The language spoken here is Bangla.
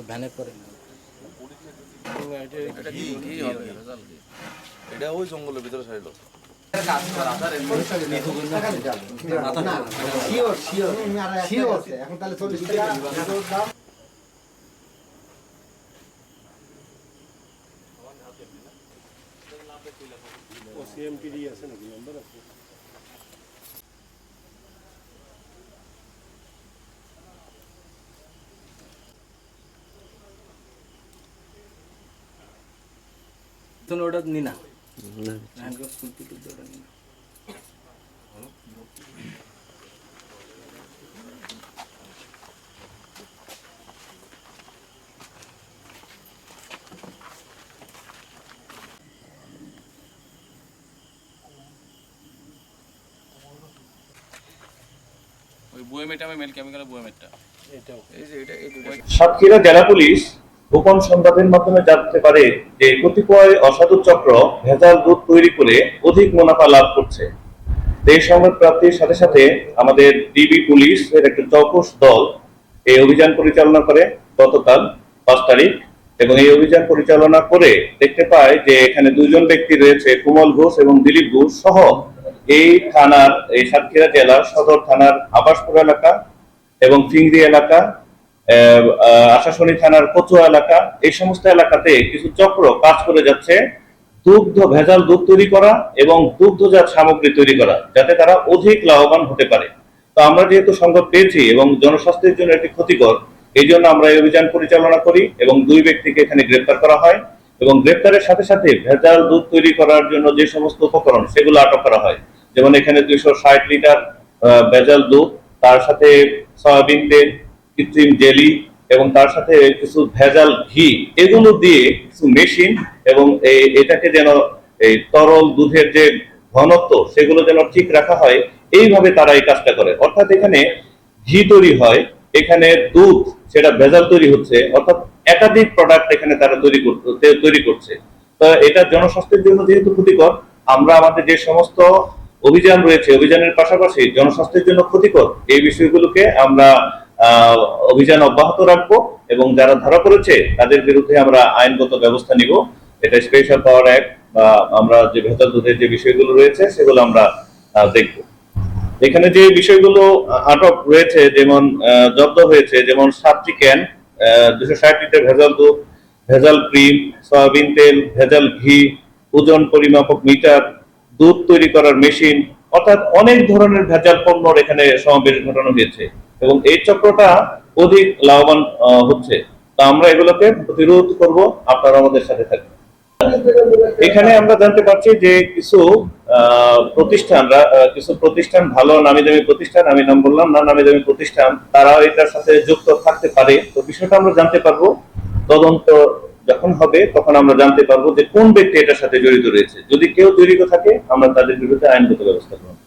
ভ্যানে করে এটা ওই জঙ্গলের ভিতরে ছাড়লো। এখন তাহলে 40 টাকা সিএমপিডি আছে নাকি নাম্বার আছে? ওটা নি না সাতক্ষীরা জেলা পুলিশ গোপন সংবাদের মাধ্যমে জানতে পারে যে কতিপয় অসাধু চক্র ভেজাল দুধ তৈরি করে অধিক মুনাফা লাভ করছে। এই সংবাদ প্রাপ্তির সাথে সাথে আমাদের ডিবি পুলিশ এর একটা চৌকস দল এই অভিযান পরিচালনা করে গতকাল 5 তারিখ, এবং এই অভিযান পরিচালনা করে দেখতে পায় যে এখানে দুজন ব্যক্তি রয়েছে, কুমল ঘোষ এবং দিলীপ ঘোষ সহ এই থানার, এই সাতক্ষীরা জেলার সদর থানার আবাসপুর এলাকা এবং ফিংরি এলাকা, আশাশুনি থানার কচুয়া এলাকা, এই সমস্ত এলাকাতে কিছু চক্র কাজ করে যাচ্ছে ভেজাল দুধ তৈরি করা এবং দুগ্ধজাত সামগ্রী তৈরি করা, যাতে তারা অধিক লাভবান হতে পারে। তো আমরা যেহেতু সংবাদ পেয়েছি এবং জনস্বাস্থ্যের জন্য এটি ক্ষতিকর, এই জন্য আমরা এই অভিযান পরিচালনা করি এবং 2 ব্যক্তিকে এখানে গ্রেপ্তার করা হয়, এবং গ্রেপ্তারের সাথে সাথে ভেজাল দুধ তৈরি করার জন্য যে সমস্ত উপকরণ সেগুলো আটক করা হয়। যেমন এখানে 260 লিটার ভেজাল দুধ, তার সাথে সয়াবিন তেল, কৃত্রিম জেলি এবং তার সাথে কিছু ভেজাল ঘি, এগুলো দিয়ে কিছু মেশিন এবং এটাকে যেন এই তরল দুধের যে ঘনত্ব সেগুলো যেন ঠিক রাখা হয়, এইভাবে তারা এই কাজটা করে। অর্থাৎ এখানে ঘি তৈরি হয়, এখানে দুধ সেটা ভেজাল তৈরি হচ্ছে, অর্থাৎ একাধিক প্রোডাক্ট এখানে তারা তৈরি করছে। তো এটা জনস্বাস্থ্যের জন্য যেহেতু ক্ষতিকর, আমরা আমাদের যে সমস্ত অভিযান রয়েছে, অভিযানের পাশাপাশি জনস্বাস্থ্যের জন্য ক্ষতিকর এই বিষয়গুলোকে আমরা অভিযান অব্যাহত রাখবো, এবং যারা ধরা পড়েছে তাদের বিরুদ্ধে আমরা আইনগত ব্যবস্থা নিব। এটা স্পেশাল পাওয়ার অ্যাক্ট বা আমরা যে ভেজাল দুধের যে বিষয়গুলো রয়েছে সেগুলো আমরা দেখব। এখানে যে বিষয়গুলো আটক রয়েছে, যেমন জব্দ হয়েছে, যেমন 7টি ক্যান, 260 লিটার ভেজাল দুধ, ভেজাল ক্রিম, সয়াবিন তেল, ভেজাল ঘি, ওজন পরিমাপক মিটার, দুধ তৈরি করার মেশিন, অর্থাৎ অনেক ধরনের ভেজাল পণ্যর এখানে সমাবেশ ঘটানো হয়েছে এবং এই চক্রটা অধিক লাভবান হচ্ছে। তা আমরা এগুলোকে প্রতিরোধ করব, আপনারা আমাদের সাথে থাকবেন। এখানে আমরা জানতে পারছি যে কিছু প্রতিষ্ঠান ভালো নামি দামি প্রতিষ্ঠান, আমি নাম বললাম না, নামি দামি প্রতিষ্ঠান, তারা এটার সাথে যুক্ত থাকতে পারে। তো বিষয়টা আমরা জানতে পারবো, তদন্ত যখন হবে তখন আমরা জানতে পারবো যে কোন ব্যক্তি এটার সাথে জড়িত রয়েছে। যদি কেউ জড়িত থাকে আমরা তাদের বিরুদ্ধে আইনগত ব্যবস্থা গ্রহণ করব।